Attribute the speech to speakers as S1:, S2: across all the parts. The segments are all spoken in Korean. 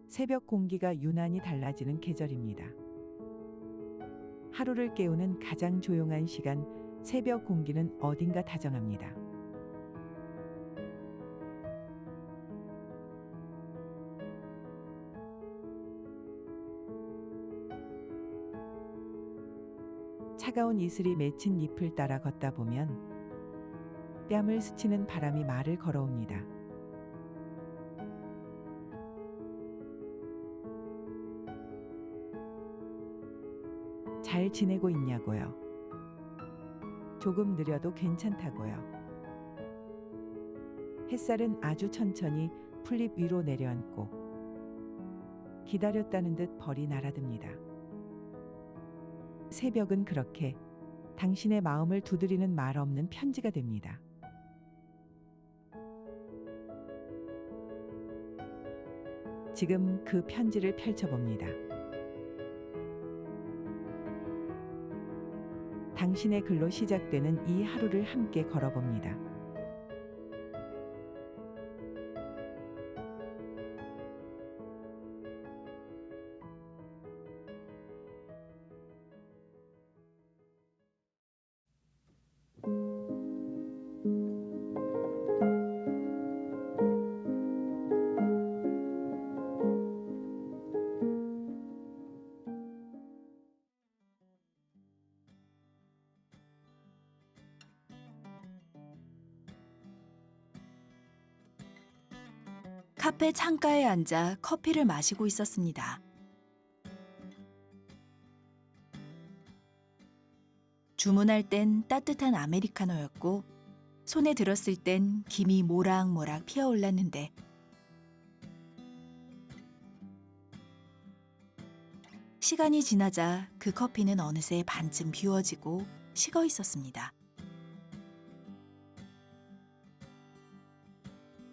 S1: 새벽 공기가 유난히 달라지는 계절입니다. 하루를 깨우는 가장 조용한 시간, 새벽 공기는 어딘가 다정합니다. 차가운 이슬이 맺힌 잎을 따라 걷다 보면 뺨을 스치는 바람이 말을 걸어옵니다. 잘 지내고 있냐고요? 조금 느려도 괜찮다고요. 햇살은 아주 천천히 풀잎 위로 내려앉고 기다렸다는 듯 벌이 날아듭니다. 새벽은 그렇게 당신의 마음을 두드리는 말 없는 편지가 됩니다. 지금 그 편지를 펼쳐봅니다. 당신의 글로 시작되는 이 하루를 함께 걸어봅니다.
S2: 카페 창가에 앉아 커피를 마시고 있었습니다. 주문할 땐 따뜻한 아메리카노였고 손에 들었을 땐 김이 모락모락 피어올랐는데 시간이 지나자 그 커피는 어느새 반쯤 비워지고 식어 있었습니다.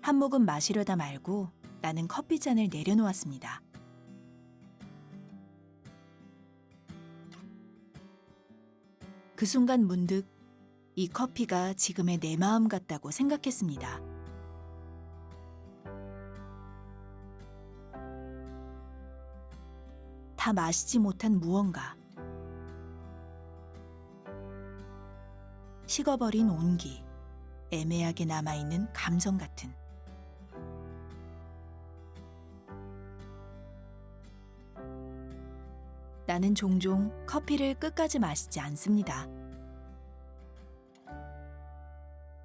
S2: 한 모금 마시려다 말고 나는 커피잔을 내려놓았습니다. 그 순간 문득 이 커피가 지금의 내 마음 같다고 생각했습니다. 다 마시지 못한 무언가. 식어버린 온기, 애매하게 남아있는 감정 같은. 나는 종종 커피를 끝까지 마시지 않습니다.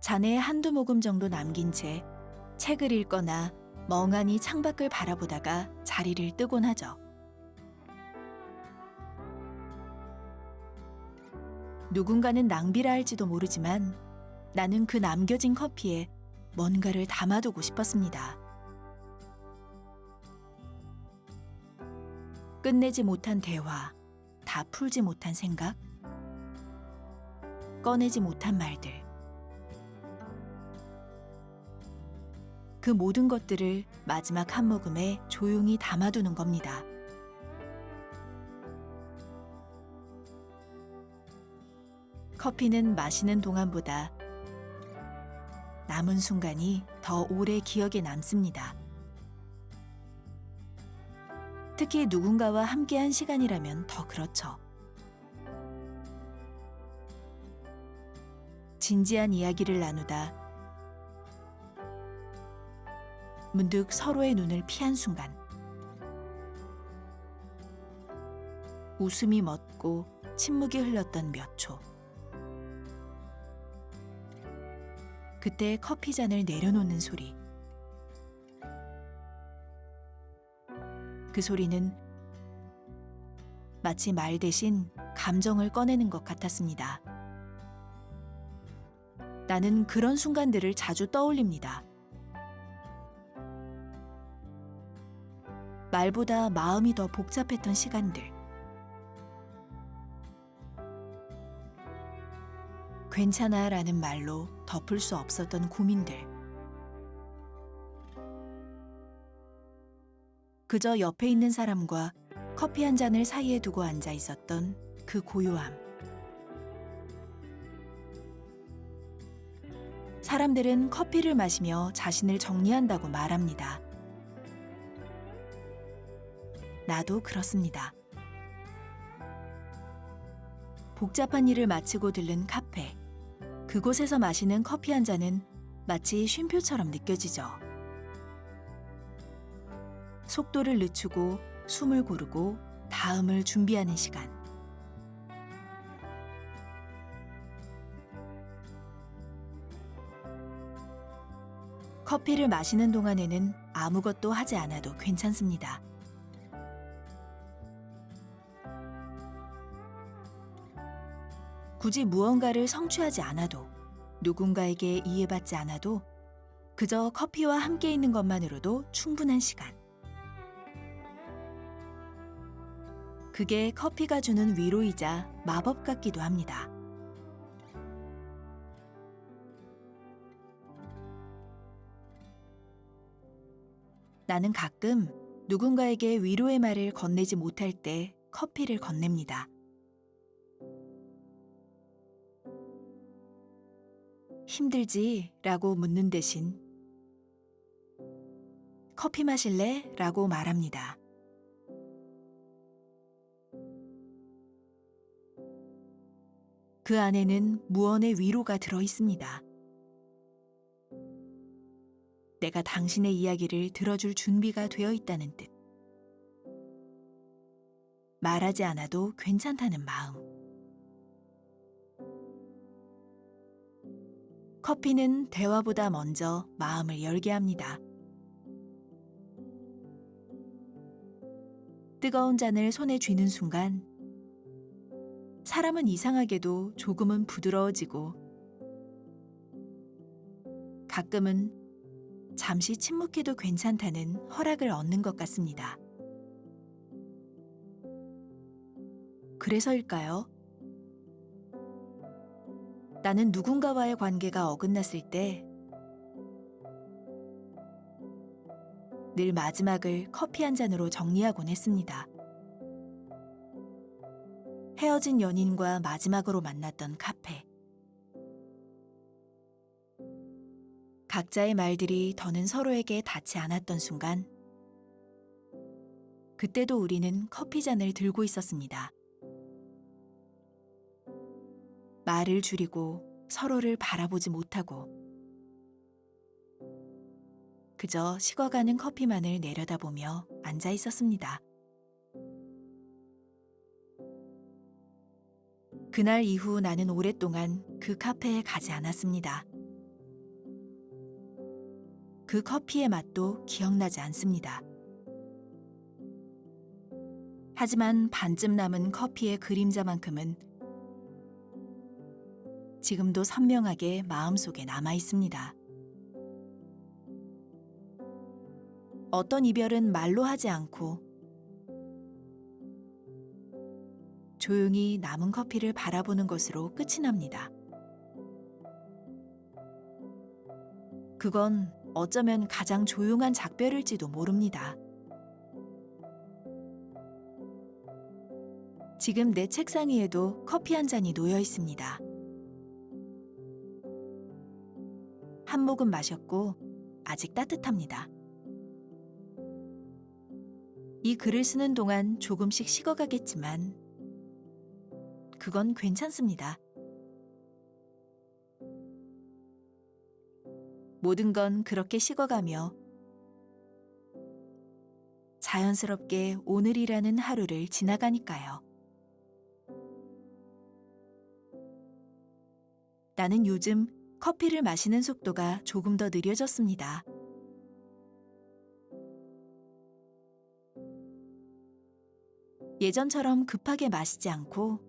S2: 잔에 한두 모금 정도 남긴 채 책을 읽거나 멍하니 창밖을 바라보다가 자리를 뜨곤 하죠. 누군가는 낭비라 할지도 모르지만 나는 그 남겨진 커피에 뭔가를 담아두고 싶었습니다. 끝내지 못한 대화, 다 풀지 못한 생각, 꺼내지 못한 말들. 그 모든 것들을 마지막 한 모금에 조용히 담아두는 겁니다. 커피는 마시는 동안보다 남은 순간이 더 오래 기억에 남습니다. 특히 누군가와 함께한 시간이라면 더 그렇죠. 진지한 이야기를 나누다 문득 서로의 눈을 피한 순간 웃음이 멎고 침묵이 흘렀던 몇 초. 그때 커피잔을 내려놓는 소리. 그 소리는 마치 말 대신 감정을 꺼내는 것 같았습니다. 나는 그런 순간들을 자주 떠올립니다. 말보다 마음이 더 복잡했던 시간들. 괜찮아 라는 말로 덮을 수 없었던 고민들. 그저 옆에 있는 사람과 커피 한 잔을 사이에 두고 앉아 있었던 그 고요함. 사람들은 커피를 마시며 자신을 정리한다고 말합니다. 나도 그렇습니다. 복잡한 일을 마치고 들른 카페. 그곳에서 마시는 커피 한 잔은 마치 쉼표처럼 느껴지죠. 속도를 늦추고 숨을 고르고 다음을 준비하는 시간. 커피를 마시는 동안에는 아무것도 하지 않아도 괜찮습니다. 굳이 무언가를 성취하지 않아도, 누군가에게 이해받지 않아도 그저 커피와 함께 있는 것만으로도 충분한 시간. 그게 커피가 주는 위로이자 마법 같기도 합니다. 나는 가끔 누군가에게 위로의 말을 건네지 못할 때 커피를 건넵니다. 힘들지? 라고 묻는 대신 커피 마실래? 라고 말합니다. 그 안에는 무언의 위로가 들어 있습니다. 내가 당신의 이야기를 들어줄 준비가 되어 있다는 뜻. 말하지 않아도 괜찮다는 마음. 커피는 대화보다 먼저 마음을 열게 합니다. 뜨거운 잔을 손에 쥐는 순간 사람은 이상하게도 조금은 부드러워지고 가끔은 잠시 침묵해도 괜찮다는 허락을 얻는 것 같습니다. 그래서일까요? 나는 누군가와의 관계가 어긋났을 때 늘 마지막을 커피 한 잔으로 정리하곤 했습니다. 헤어진 연인과 마지막으로 만났던 카페. 각자의 말들이 더는 서로에게 닿지 않았던 순간, 그때도 우리는 커피 잔을 들고 있었습니다. 말을 줄이고 서로를 바라보지 못하고 그저 식어가는 커피만을 내려다보며 앉아 있었습니다. 그날 이후 나는 오랫동안 그 카페에 가지 않았습니다. 그 커피의 맛도 기억나지 않습니다. 하지만 반쯤 남은 커피의 그림자만큼은 지금도 선명하게 마음속에 남아 있습니다. 어떤 이별은 말로 하지 않고 조용히 남은 커피를 바라보는 것으로 끝이 납니다. 그건 어쩌면 가장 조용한 작별일지도 모릅니다. 지금 내 책상 위에도 커피 한 잔이 놓여 있습니다. 한 모금 마셨고 아직 따뜻합니다. 이 글을 쓰는 동안 조금씩 식어가겠지만 그건 괜찮습니다. 모든 건 그렇게 식어가며 자연스럽게 오늘이라는 하루를 지나가니까요. 나는 요즘 커피를 마시는 속도가 조금 더 느려졌습니다. 예전처럼 급하게 마시지 않고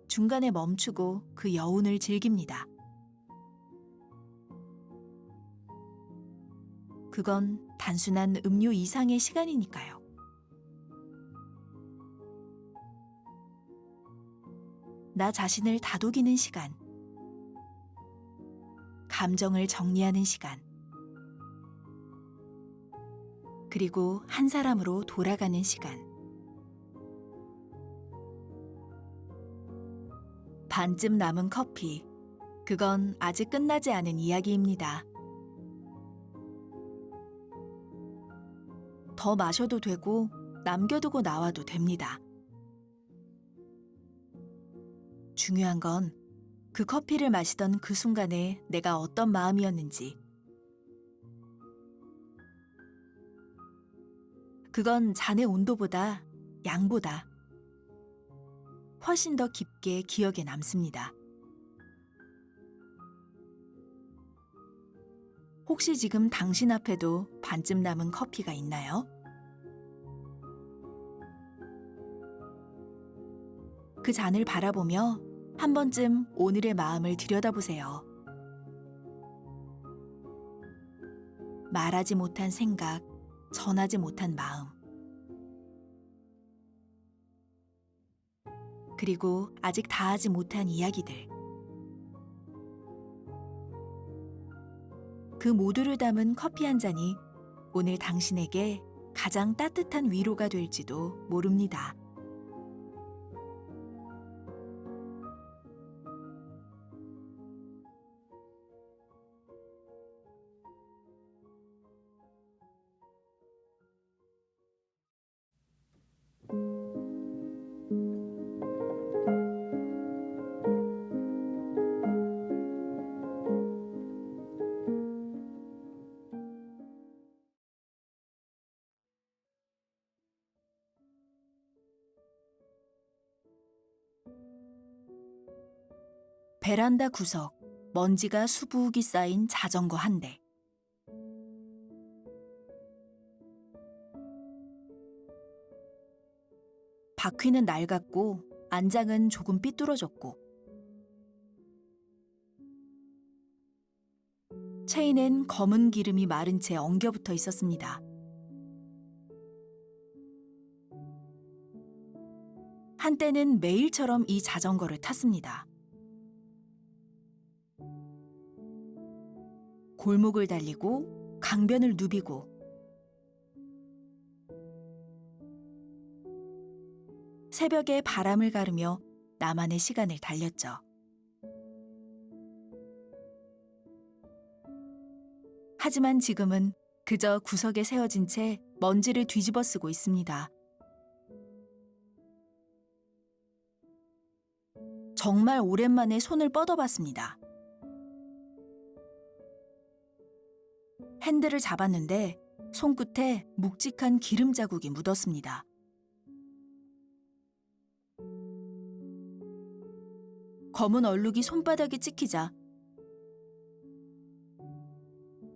S2: 중간에 멈추고 그 여운을 즐깁니다. 그건 단순한 음료 이상의 시간이니까요. 나 자신을 다독이는 시간, 감정을 정리하는 시간, 그리고 한 사람으로 돌아가는 시간. 반쯤 남은 커피, 그건 아직 끝나지 않은 이야기입니다. 더 마셔도 되고 남겨두고 나와도 됩니다. 중요한 건 그 커피를 마시던 그 순간에 내가 어떤 마음이었는지. 그건 잔의 온도보다 양보다 훨씬 더 깊게 기억에 남습니다. 혹시 지금 당신 앞에도 반쯤 남은 커피가 있나요? 그 잔을 바라보며 한 번쯤 오늘의 마음을 들여다보세요. 말하지 못한 생각, 전하지 못한 마음. 그리고 아직 다 하지 못한 이야기들. 그 모두를 담은 커피 한 잔이 오늘 당신에게 가장 따뜻한 위로가 될지도 모릅니다. 베란다 구석, 먼지가 수북이 쌓인 자전거 한 대. 바퀴는 낡았고 안장은 조금 삐뚤어졌고 체인엔 검은 기름이 마른 채 엉겨붙어 있었습니다. 한때는 매일처럼 이 자전거를 탔습니다. 골목을 달리고 강변을 누비고 새벽에 바람을 가르며 나만의 시간을 달렸죠. 하지만 지금은 그저 구석에 세워진 채 먼지를 뒤집어 쓰고 있습니다. 정말 오랜만에 손을 뻗어봤습니다. 핸들을 잡았는데 손끝에 묵직한 기름 자국이 묻었습니다. 검은 얼룩이 손바닥에 찍히자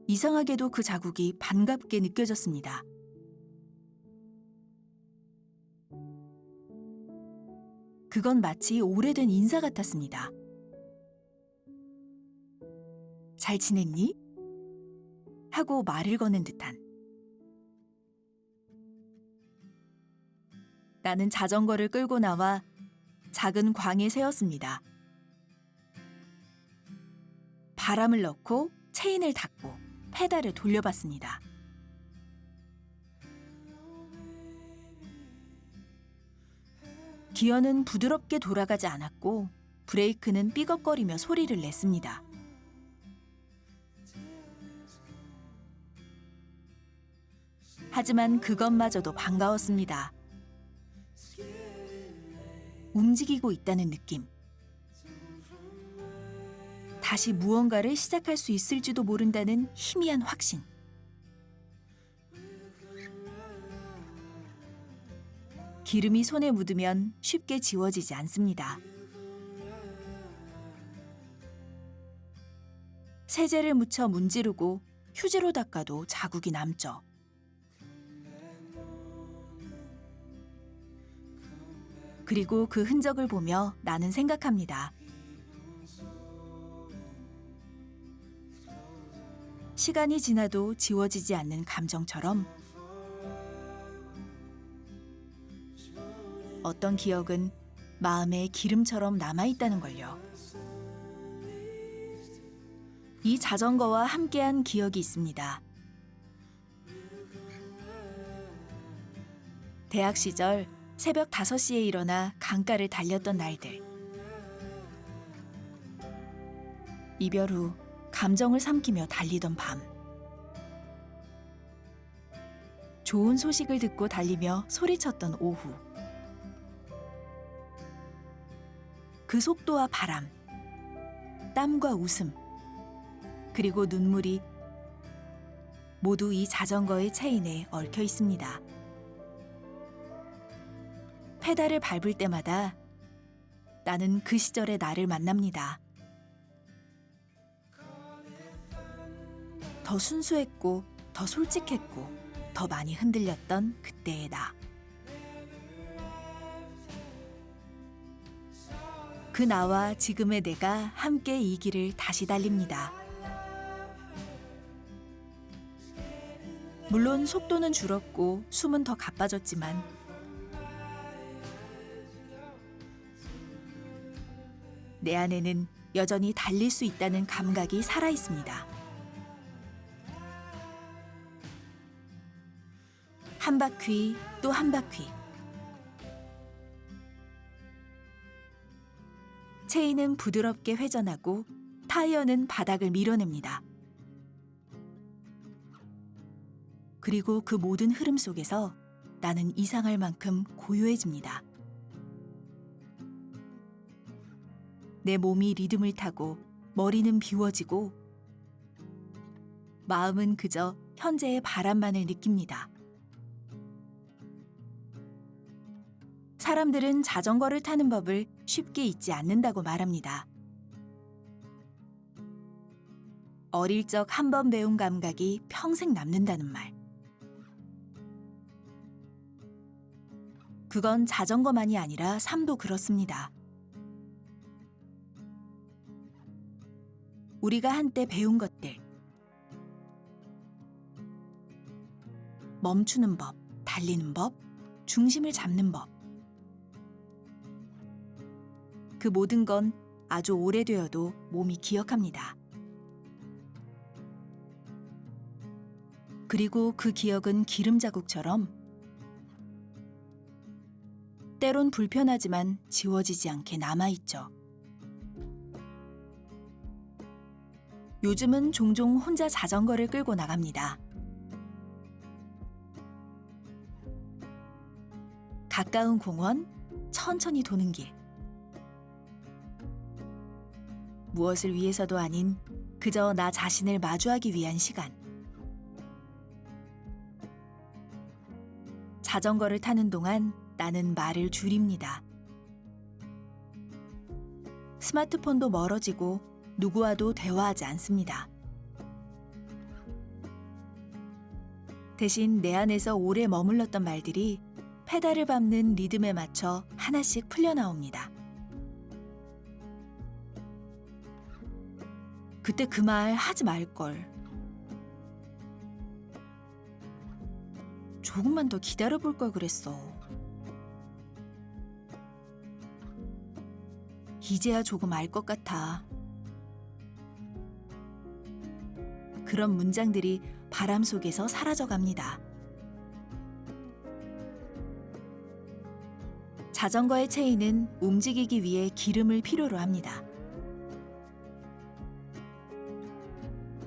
S2: 이상하게도 그 자국이 반갑게 느껴졌습니다. 그건 마치 오래된 인사 같았습니다. 잘 지냈니? 하고 말을 거는 듯한. 나는 자전거를 끌고 나와 작은 광에 세웠습니다. 바람을 넣고 체인을 닫고 페달을 돌려봤습니다. 기어는 부드럽게 돌아가지 않았고 브레이크는 삐걱거리며 소리를 냈습니다. 하지만 그것마저도 반가웠습니다. 움직이고 있다는 느낌. 다시 무언가를 시작할 수 있을지도 모른다는 희미한 확신. 기름이 손에 묻으면 쉽게 지워지지 않습니다. 세제를 묻혀 문지르고 휴지로 닦아도 자국이 남죠. 그리고 그 흔적을 보며 나는 생각합니다. 시간이 지나도 지워지지 않는 감정처럼 어떤 기억은 마음에 기름처럼 남아있다는 걸요. 이 자전거와 함께한 기억이 있습니다. 대학 시절 새벽 5시에 일어나 강가를 달렸던 날들. 이별 후 감정을 삼키며 달리던 밤. 좋은 소식을 듣고 달리며 소리쳤던 오후. 그 속도와 바람, 땀과 웃음, 그리고 눈물이 모두 이 자전거의 체인에 얽혀 있습니다. 페달을 밟을 때마다 나는 그 시절의 나를 만납니다. 더 순수했고, 더 솔직했고, 더 많이 흔들렸던 그때의 나. 그 나와 지금의 내가 함께 이 길을 다시 달립니다. 물론 속도는 줄었고 숨은 더 가빠졌지만 내 안에는 여전히 달릴 수 있다는 감각이 살아 있습니다. 한 바퀴 또 한 바퀴. 체인은 부드럽게 회전하고 타이어는 바닥을 밀어냅니다. 그리고 그 모든 흐름 속에서 나는 이상할 만큼 고요해집니다. 내 몸이 리듬을 타고 머리는 비워지고 마음은 그저 현재의 바람만을 느낍니다. 사람들은 자전거를 타는 법을 쉽게 잊지 않는다고 말합니다. 어릴 적 한 번 배운 감각이 평생 남는다는 말. 그건 자전거만이 아니라 삶도 그렇습니다. 우리가 한때 배운 것들. 멈추는 법, 달리는 법, 중심을 잡는 법. 그 모든 건 아주 오래되어도 몸이 기억합니다. 그리고 그 기억은 기름 자국처럼 때론 불편하지만 지워지지 않게 남아있죠. 요즘은 종종 혼자 자전거를 끌고 나갑니다. 가까운 공원, 천천히 도는 길. 무엇을 위해서도 아닌 그저 나 자신을 마주하기 위한 시간. 자전거를 타는 동안 나는 말을 줄입니다. 스마트폰도 멀어지고 누구와도 대화하지 않습니다. 대신 내 안에서 오래 머물렀던 말들이 페달을 밟는 리듬에 맞춰 하나씩 풀려나옵니다. 그때 그 말 하지 말걸. 조금만 더 기다려볼 걸 그랬어. 이제야 조금 알 것 같아. 그런 문장들이 바람 속에서 사라져갑니다. 자전거의 체인은 움직이기 위해 기름을 필요로 합니다.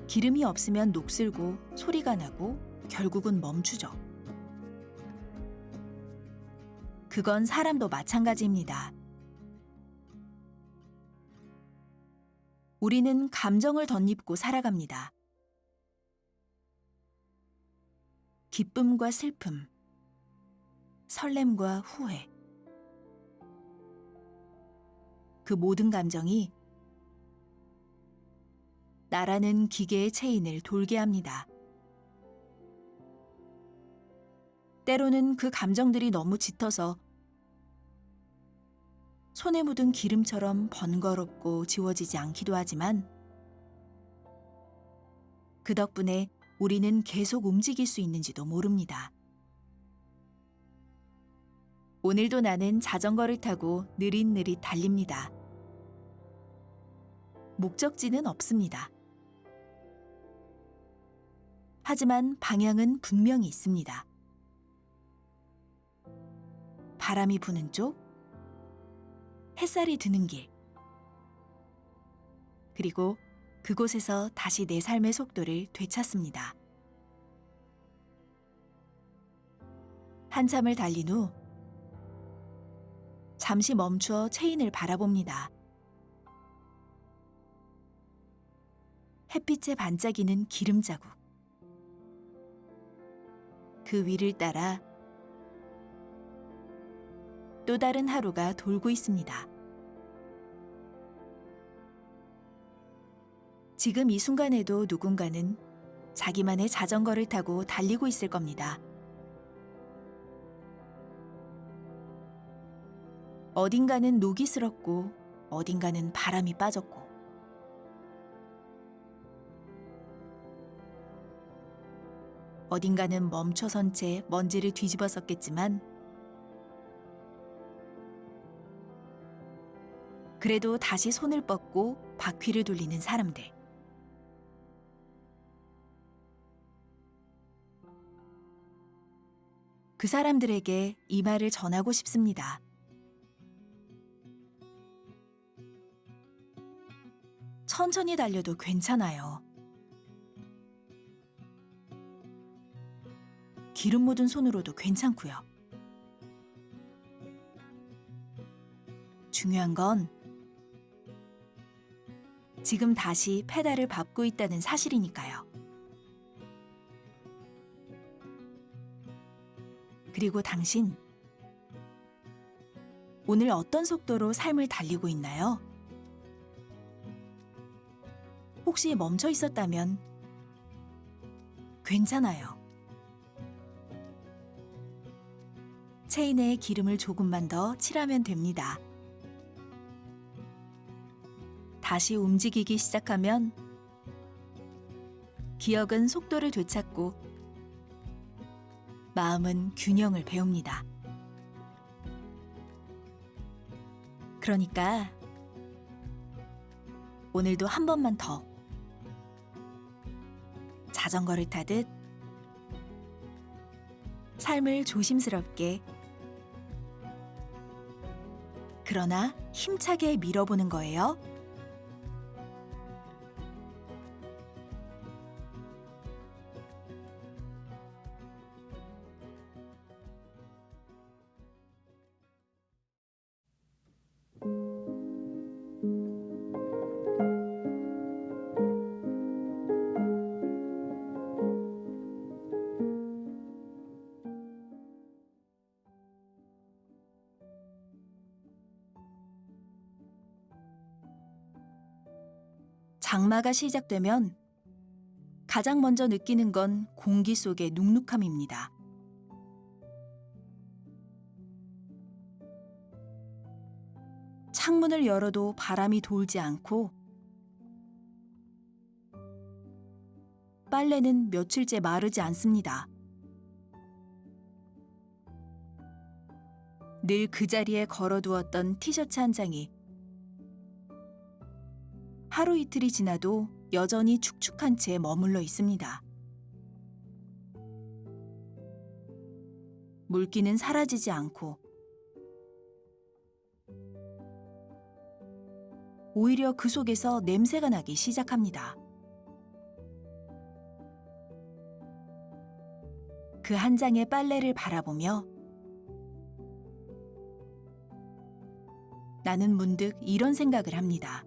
S2: 기름이 없으면 녹슬고 소리가 나고 결국은 멈추죠. 그건 사람도 마찬가지입니다. 우리는 감정을 덧입고 살아갑니다. 기쁨과 슬픔, 설렘과 후회. 그 모든 감정이 나라는 기계의 체인을 돌게 합니다. 때로는 그 감정들이 너무 짙어서 손에 묻은 기름처럼 번거롭고 지워지지 않기도 하지만 그 덕분에 우리는 계속 움직일 수 있는지도 모릅니다. 오늘도 나는 자전거를 타고 느릿느릿 달립니다. 목적지는 없습니다. 하지만 방향은 분명히 있습니다. 바람이 부는 쪽, 햇살이 드는 길, 그리고 그곳에서 다시 내 삶의 속도를 되찾습니다. 한참을 달린 후 잠시 멈추어 체인을 바라봅니다. 햇빛에 반짝이는 기름 자국. 그 위를 따라 또 다른 하루가 돌고 있습니다. 지금 이 순간에도 누군가는 자기만의 자전거를 타고 달리고 있을 겁니다. 어딘가는 녹이 슬었고 어딘가는 바람이 빠졌고 어딘가는 멈춰선 채 먼지를 뒤집어섰겠지만 그래도 다시 손을 뻗고 바퀴를 돌리는 사람들. 그 사람들에게 이 말을 전하고 싶습니다. 천천히 달려도 괜찮아요. 기름 묻은 손으로도 괜찮고요. 중요한 건 지금 다시 페달을 밟고 있다는 사실이니까요. 그리고 당신, 오늘 어떤 속도로 삶을 달리고 있나요? 혹시 멈춰 있었다면 괜찮아요. 체인에 기름을 조금만 더 칠하면 됩니다. 다시 움직이기 시작하면 기억은 속도를 되찾고 마음은 균형을 배웁니다. 그러니까 오늘도 한 번만 더 자전거를 타듯 삶을 조심스럽게 그러나 힘차게 밀어보는 거예요. 장마가 시작되면 가장 먼저 느끼는 건 공기 속의 눅눅함입니다. 창문을 열어도 바람이 돌지 않고 빨래는 며칠째 마르지 않습니다. 늘 그 자리에 걸어두었던 티셔츠 한 장이 하루 이틀이 지나도 여전히 축축한 채 머물러 있습니다. 물기는 사라지지 않고 오히려 그 속에서 냄새가 나기 시작합니다. 그 한 장의 빨래를 바라보며 나는 문득 이런 생각을 합니다.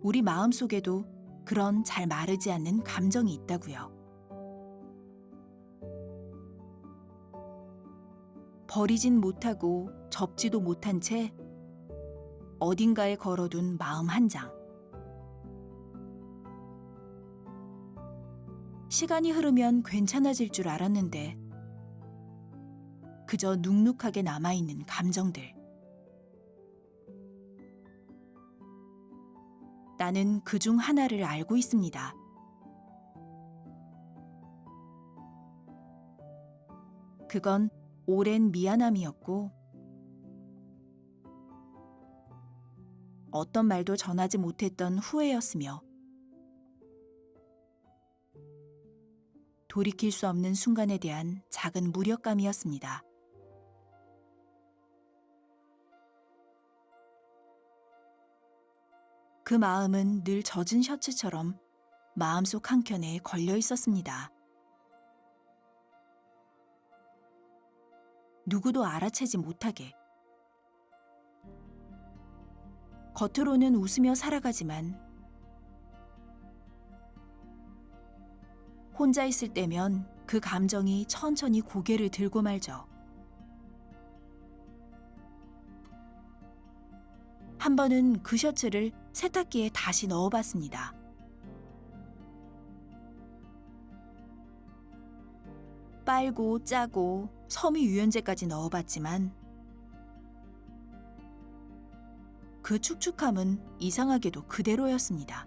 S2: 우리 마음속에도 그런 잘 마르지 않는 감정이 있다고요. 버리진 못하고 접지도 못한 채 어딘가에 걸어둔 마음 한 장. 시간이 흐르면 괜찮아질 줄 알았는데 그저 눅눅하게 남아있는 감정들. 나는 그중 하나를 알고 있습니다. 그건 오랜 미안함이었고 어떤 말도 전하지 못했던 후회였으며 돌이킬 수 없는 순간에 대한 작은 무력감이었습니다. 그 마음은 늘 젖은 셔츠처럼 마음속 한켠에 걸려 있었습니다. 누구도 알아채지 못하게. 겉으로는 웃으며 살아가지만 혼자 있을 때면 그 감정이 천천히 고개를 들고 말죠. 한 번은 그 셔츠를 세탁기에 다시 넣어봤습니다. 빨고 짜고 섬유유연제까지 넣어봤지만 그 축축함은 이상하게도 그대로였습니다.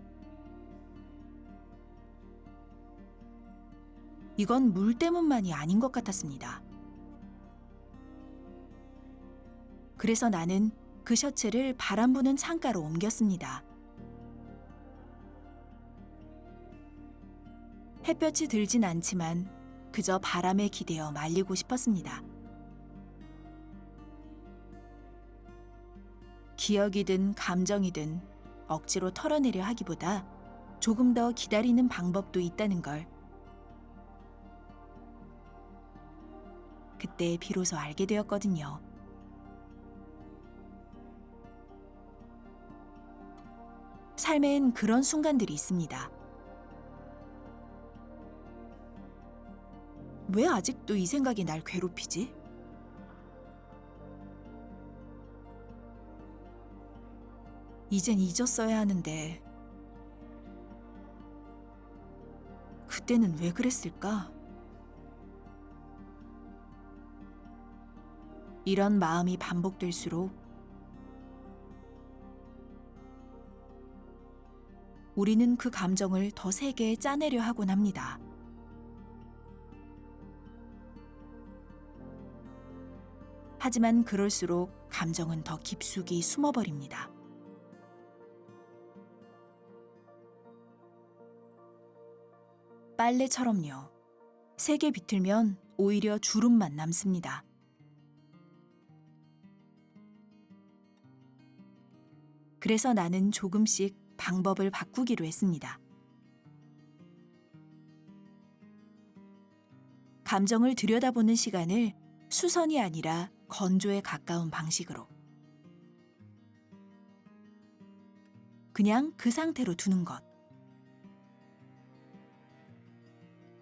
S2: 이건 물 때문만이 아닌 것 같았습니다. 그래서 나는 그 셔츠를 바람 부는 창가로 옮겼습니다. 햇볕이 들진 않지만 그저 바람에 기대어 말리고 싶었습니다. 기억이든 감정이든 억지로 털어내려 하기보다 조금 더 기다리는 방법도 있다는 걸 그때 비로소 알게 되었거든요. 삶엔 그런 순간들이 있습니다. 왜 아직도 이 생각이 날 괴롭히지? 이젠 잊었어야 하는데 그때는 왜 그랬을까? 이런 마음이 반복될수록 우리는 그 감정을 더 세게 짜내려 하곤 합니다. 하지만 그럴수록 감정은 더 깊숙이 숨어버립니다. 빨래처럼요. 세게 비틀면 오히려 주름만 남습니다. 그래서 나는 조금씩 방법을 바꾸기로 했습니다. 감정을 들여다보는 시간을 수선이 아니라 건조에 가까운 방식으로. 그냥 그 상태로 두는 것.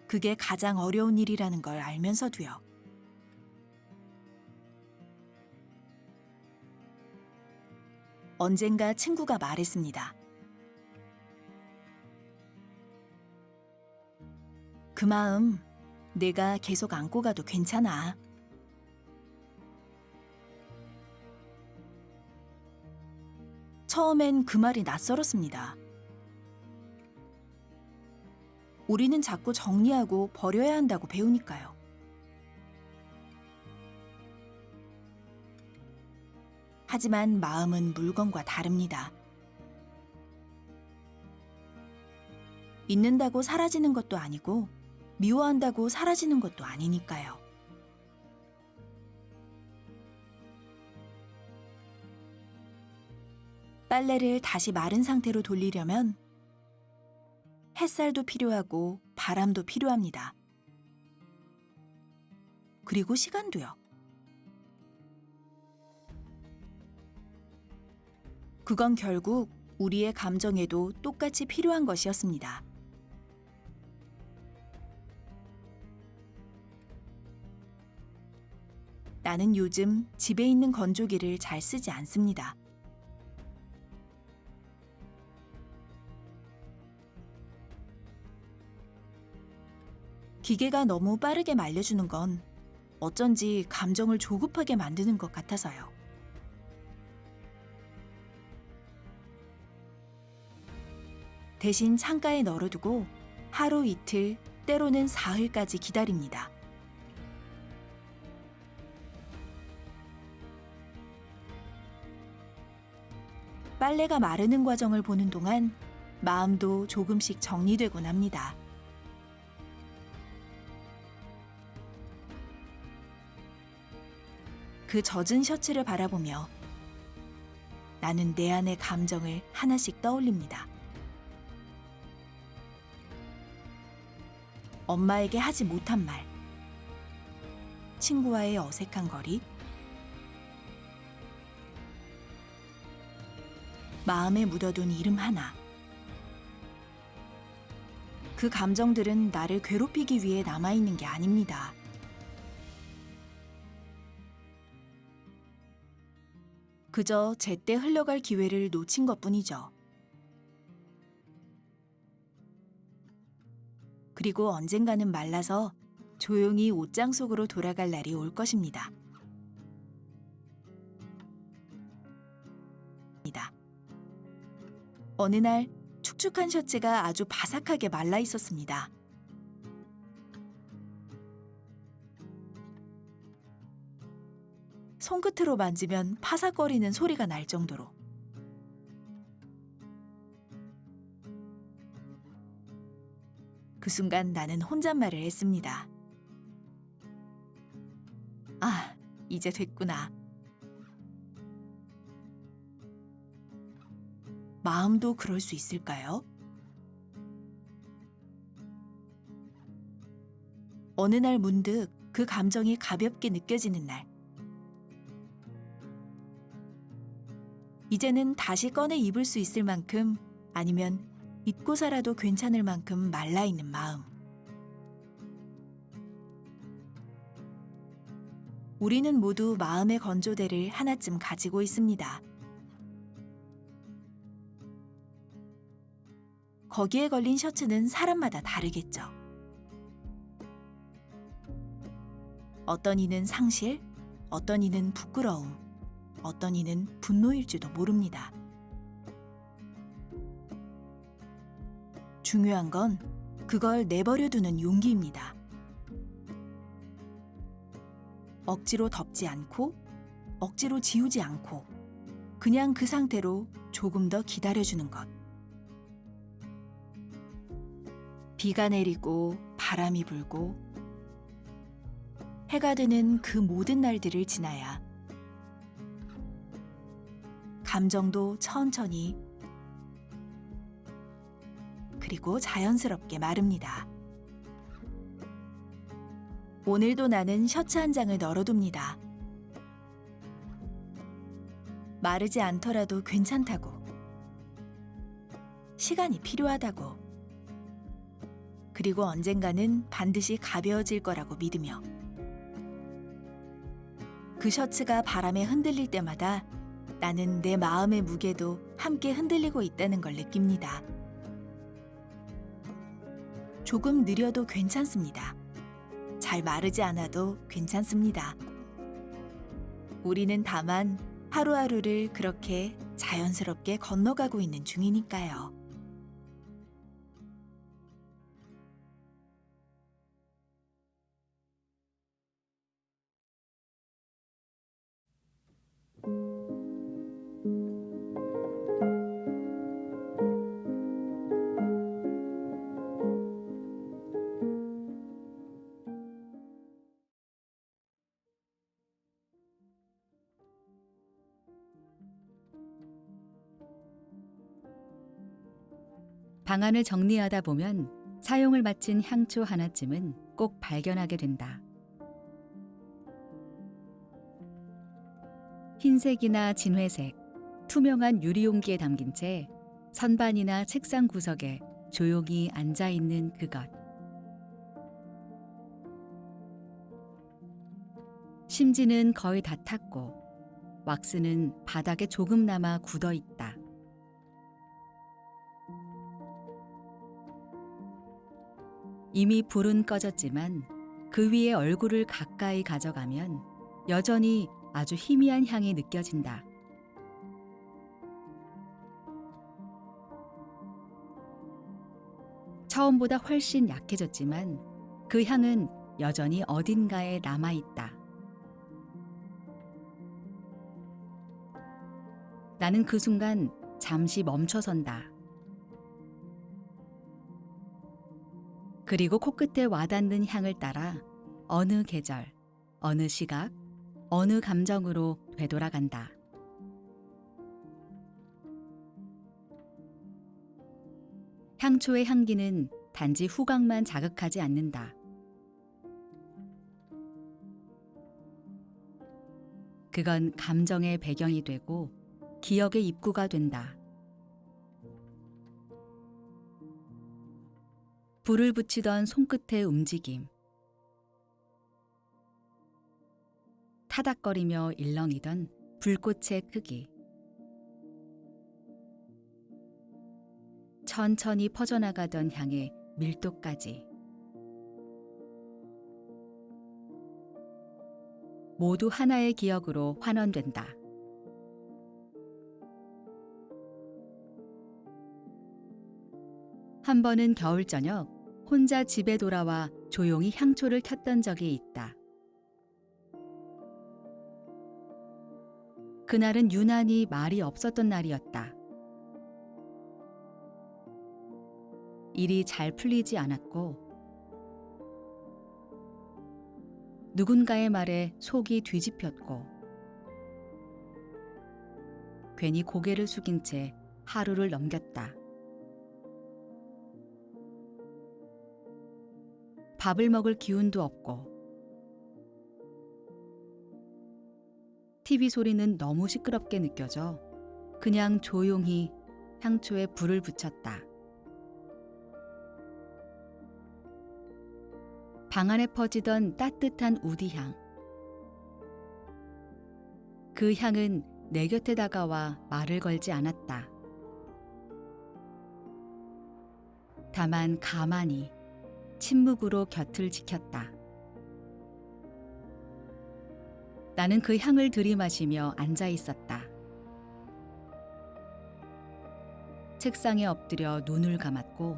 S2: 그게 가장 어려운 일이라는 걸 알면서도요. 언젠가 친구가 말했습니다. 그 마음 내가 계속 안고 가도 괜찮아. 처음엔 그 말이 낯설었습니다. 우리는 자꾸 정리하고 버려야 한다고 배우니까요. 하지만 마음은 물건과 다릅니다. 있는다고 사라지는 것도 아니고 미워한다고 사라지는 것도 아니니까요. 빨래를 다시 마른 상태로 돌리려면 햇살도 필요하고 바람도 필요합니다. 그리고 시간도요. 그건 결국 우리의 감정에도 똑같이 필요한 것이었습니다. 나는 요즘 집에 있는 건조기를 잘 쓰지 않습니다. 기계가 너무 빠르게 말려주는 건 어쩐지 감정을 조급하게 만드는 것 같아서요. 대신 창가에 널어두고 하루 이틀, 때로는 사흘까지 기다립니다. 빨래가 마르는 과정을 보는 동안 마음도 조금씩 정리되곤 합니다. 그 젖은 셔츠를 바라보며 나는 내 안의 감정을 하나씩 떠올립니다. 엄마에게 하지 못한 말, 친구와의 어색한 거리, 마음에 묻어둔 이름 하나. 그 감정들은 나를 괴롭히기 위해 남아있는 게 아닙니다. 그저 제때 흘러갈 기회를 놓친 것뿐이죠. 그리고 언젠가는 말라서 조용히 옷장 속으로 돌아갈 날이 올 것입니다. 어느 날 축축한 셔츠가 아주 바삭하게 말라 있었습니다. 손끝으로 만지면 파삭거리는 소리가 날 정도로. 그 순간 나는 혼잣말을 했습니다. 아, 이제 됐구나. 마음도 그럴 수 있을까요? 어느 날 문득 그 감정이 가볍게 느껴지는 날. 이제는 다시 꺼내 입을 수 있을 만큼, 아니면 잊고 살아도 괜찮을 만큼 말라있는 마음. 우리는 모두 마음의 건조대를 하나쯤 가지고 있습니다. 거기에 걸린 셔츠는 사람마다 다르겠죠. 어떤 이는 상실, 어떤 이는 부끄러움, 어떤 이는 분노일지도 모릅니다. 중요한 건 그걸 내버려두는 용기입니다. 억지로 덮지 않고, 억지로 지우지 않고, 그냥 그 상태로 조금 더 기다려주는 것. 비가 내리고 바람이 불고 해가 되는 그 모든 날들을 지나야 감정도 천천히 그리고 자연스럽게 마릅니다. 오늘도 나는 셔츠 한 장을 널어둡니다. 마르지 않더라도 괜찮다고, 시간이 필요하다고, 그리고 언젠가는 반드시 가벼워질 거라고 믿으며, 그 셔츠가 바람에 흔들릴 때마다 나는 내 마음의 무게도 함께 흔들리고 있다는 걸 느낍니다. 조금 느려도 괜찮습니다. 잘 마르지 않아도 괜찮습니다. 우리는 다만 하루하루를 그렇게 자연스럽게 건너가고 있는 중이니까요.
S3: 방안을 정리하다 보면 사용을 마친 향초 하나쯤은 꼭 발견하게 된다. 흰색이나 진회색, 투명한 유리용기에 담긴 채 선반이나 책상 구석에 조용히 앉아 있는 그것. 심지는 거의 다 탔고 왁스는 바닥에 조금나마 굳어 있다. 이미 불은 꺼졌지만 그 위에 얼굴을 가까이 가져가면 여전히 아주 희미한 향이 느껴진다. 처음보다 훨씬 약해졌지만 그 향은 여전히 어딘가에 남아있다. 나는 그 순간 잠시 멈춰선다. 그리고 코끝에 와닿는 향을 따라 어느 계절, 어느 시각, 어느 감정으로 되돌아간다. 향초의 향기는 단지 후각만 자극하지 않는다. 그건 감정의 배경이 되고 기억의 입구가 된다. 불을 붙이던 손끝의 움직임, 타닥거리며 일렁이던 불꽃의 크기, 천천히 퍼져나가던 향의 밀도까지 모두 하나의 기억으로 환원된다. 한 번은 겨울 저녁 혼자 집에 돌아와 조용히 향초를 켰던 적이 있다. 그날은 유난히 말이 없었던 날이었다. 일이 잘 풀리지 않았고 누군가의 말에 속이 뒤집혔고 괜히 고개를 숙인 채 하루를 넘겼다. 밥을 먹을 기운도 없고 TV 소리는 너무 시끄럽게 느껴져 그냥 조용히 향초에 불을 붙였다. 방 안에 퍼지던 따뜻한 우디향. 그 향은 내 곁에 다가와 말을 걸지 않았다. 다만 가만히 침묵으로 곁을 지켰다. 나는 그 향을 들이마시며 앉아 있었다. 책상에 엎드려 눈을 감았고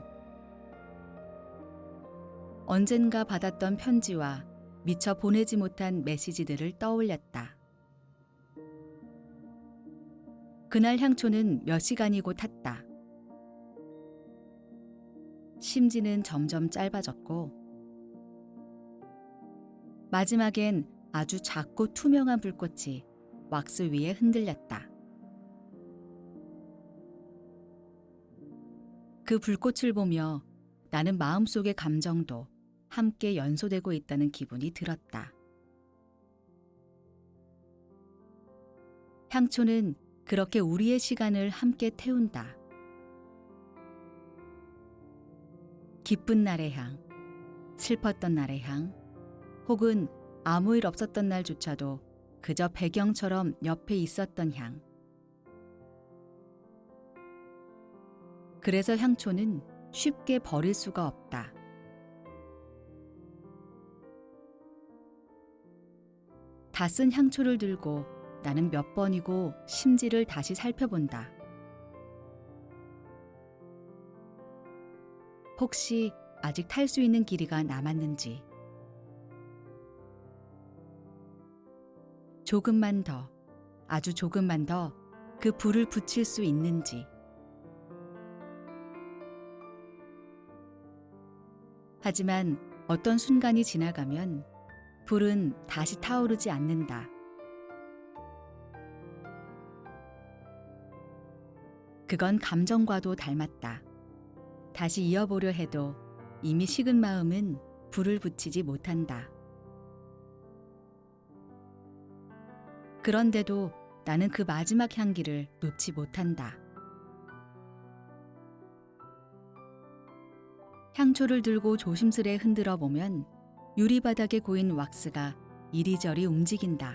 S3: 언젠가 받았던 편지와 미처 보내지 못한 메시지들을 떠올렸다. 그날 향초는 몇 시간이고 탔다. 심지는 점점 짧아졌고 마지막엔 아주 작고 투명한 불꽃이 왁스 위에 흔들렸다. 그 불꽃을 보며 나는 마음속의 감정도 함께 연소되고 있다는 기분이 들었다. 향초는 그렇게 우리의 시간을 함께 태운다. 기쁜 날의 향, 슬펐던 날의 향, 혹은 아무 일 없었던 날조차도 그저 배경처럼 옆에 있었던 향. 그래서 향초는 쉽게 버릴 수가 없다. 다 쓴 향초를 들고 나는 몇 번이고 심지를 다시 살펴본다. 혹시 아직 탈 수 있는 길이가 남았는지. 조금만 더, 아주 조금만 더 그 불을 붙일 수 있는지. 하지만 어떤 순간이 지나가면 불은 다시 타오르지 않는다. 그건 감정과도 닮았다. 다시 이어보려 해도 이미 식은 마음은 불을 붙이지 못한다. 그런데도 나는 그 마지막 향기를 놓지 못한다. 향초를 들고 조심스레 흔들어 보면 유리바닥에 고인 왁스가 이리저리 움직인다.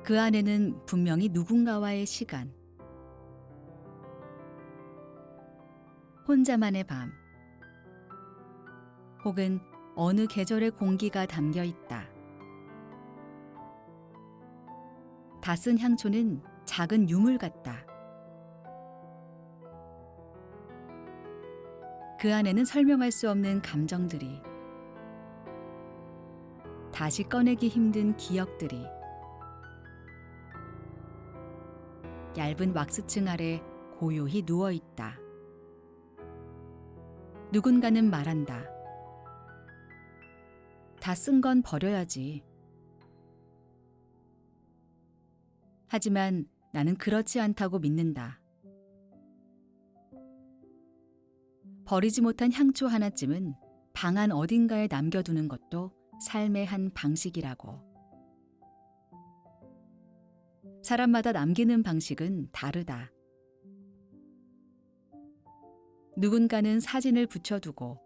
S3: 그 안에는 분명히 누군가와의 시간, 혼자만의 밤, 혹은 어느 계절의 공기가 담겨 있다. 다 쓴 향초는 작은 유물 같다. 그 안에는 설명할 수 없는 감정들이, 다시 꺼내기 힘든 기억들이, 얇은 왁스층 아래 고요히 누워 있다. 누군가는 말한다. 다 쓴 건 버려야지. 하지만 나는 그렇지 않다고 믿는다. 버리지 못한 향초 하나쯤은 방 안 어딘가에 남겨두는 것도 삶의 한 방식이라고. 사람마다 남기는 방식은 다르다. 누군가는 사진을 붙여두고,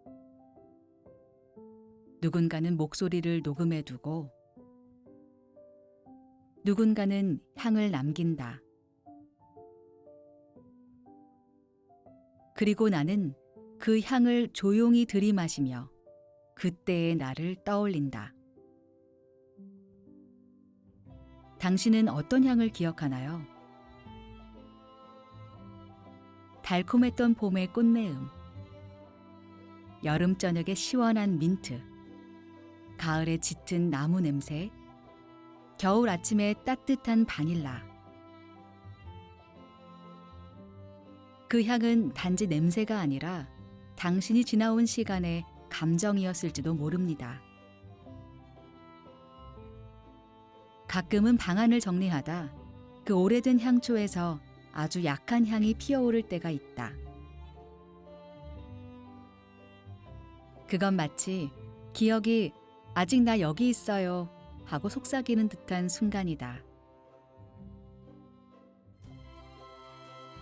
S3: 누군가는 목소리를 녹음해두고, 누군가는 향을 남긴다. 그리고 나는 그 향을 조용히 들이마시며 그때의 나를 떠올린다. 당신은 어떤 향을 기억하나요? 달콤했던 봄의 꽃내음, 여름 저녁의 시원한 민트, 가을에 짙은 나무 냄새, 겨울 아침의 따뜻한 바닐라. 그 향은 단지 냄새가 아니라 당신이 지나온 시간의 감정이었을지도 모릅니다. 가끔은 방안을 정리하다 그 오래된 향초에서 아주 약한 향이 피어오를 때가 있다. 그건 마치 기억이 아직 나 여기 있어요 하고 속삭이는 듯한 순간이다.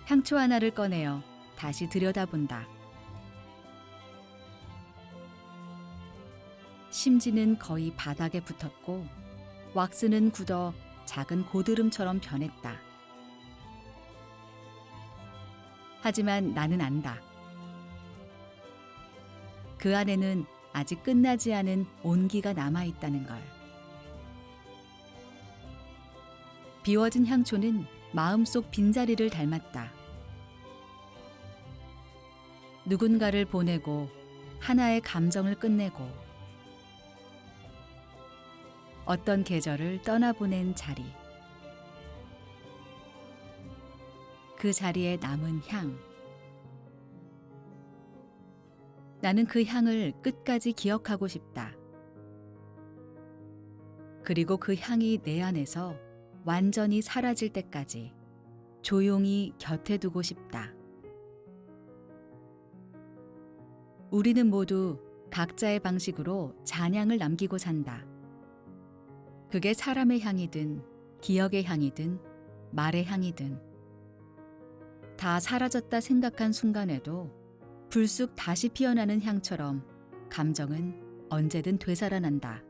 S3: 향초 하나를 꺼내어 다시 들여다본다. 심지는 거의 바닥에 붙었고 왁스는 굳어 작은 고드름처럼 변했다. 하지만 나는 안다. 그 안에는 아직 끝나지 않은 온기가 남아있다는 걸. 비워진 향초는 마음속 빈자리를 닮았다. 누군가를 보내고 하나의 감정을 끝내고 어떤 계절을 떠나보낸 자리. 그 자리에 남은 향. 나는 그 향을 끝까지 기억하고 싶다. 그리고 그 향이 내 안에서 완전히 사라질 때까지 조용히 곁에 두고 싶다. 우리는 모두 각자의 방식으로 잔향을 남기고 산다. 그게 사람의 향이든 기억의 향이든 말의 향이든 다 사라졌다 생각한 순간에도 불쑥 다시 피어나는 향처럼 감정은 언제든 되살아난다.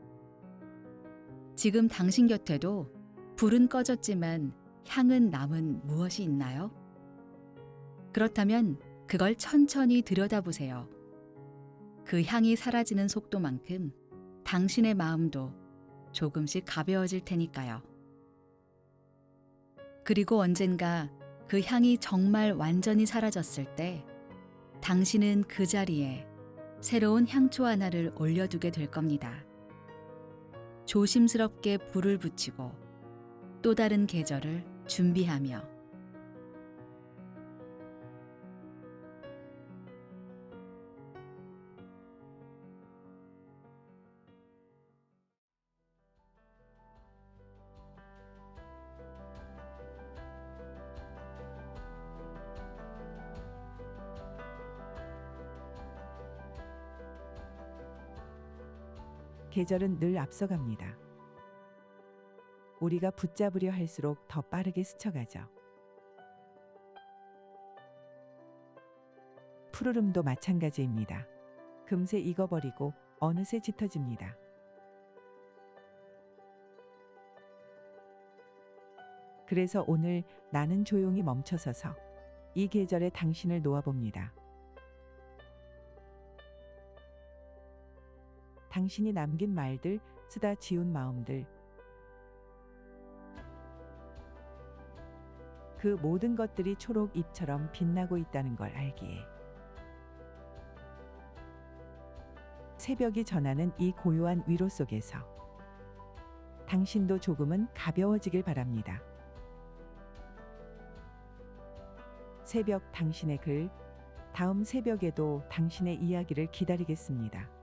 S3: 지금 당신 곁에도 불은 꺼졌지만 향은 남은 무엇이 있나요? 그렇다면 그걸 천천히 들여다보세요. 그 향이 사라지는 속도만큼 당신의 마음도 조금씩 가벼워질 테니까요. 그리고 언젠가 그 향이 정말 완전히 사라졌을 때 당신은 그 자리에 새로운 향초 하나를 올려두게 될 겁니다. 조심스럽게 불을 붙이고 또 다른 계절을 준비하며.
S1: 계절은 늘 앞서갑니다. 우리가 붙잡으려 할수록 더 빠르게 스쳐가죠. 푸르름도 마찬가지입니다. 금세 익어버리고 어느새 짙어집니다. 그래서 오늘 나는 조용히 멈춰서서 이 계절에 당신을 놓아봅니다. 당신이 남긴 말들, 쓰다 지운 마음들, 그 모든 것들이 초록 잎처럼 빛나고 있다는 걸 알기에 새벽이 전하는 이 고요한 위로 속에서 당신도 조금은 가벼워지길 바랍니다. 새벽 당신의 글, 다음 새벽에도 당신의 이야기를 기다리겠습니다.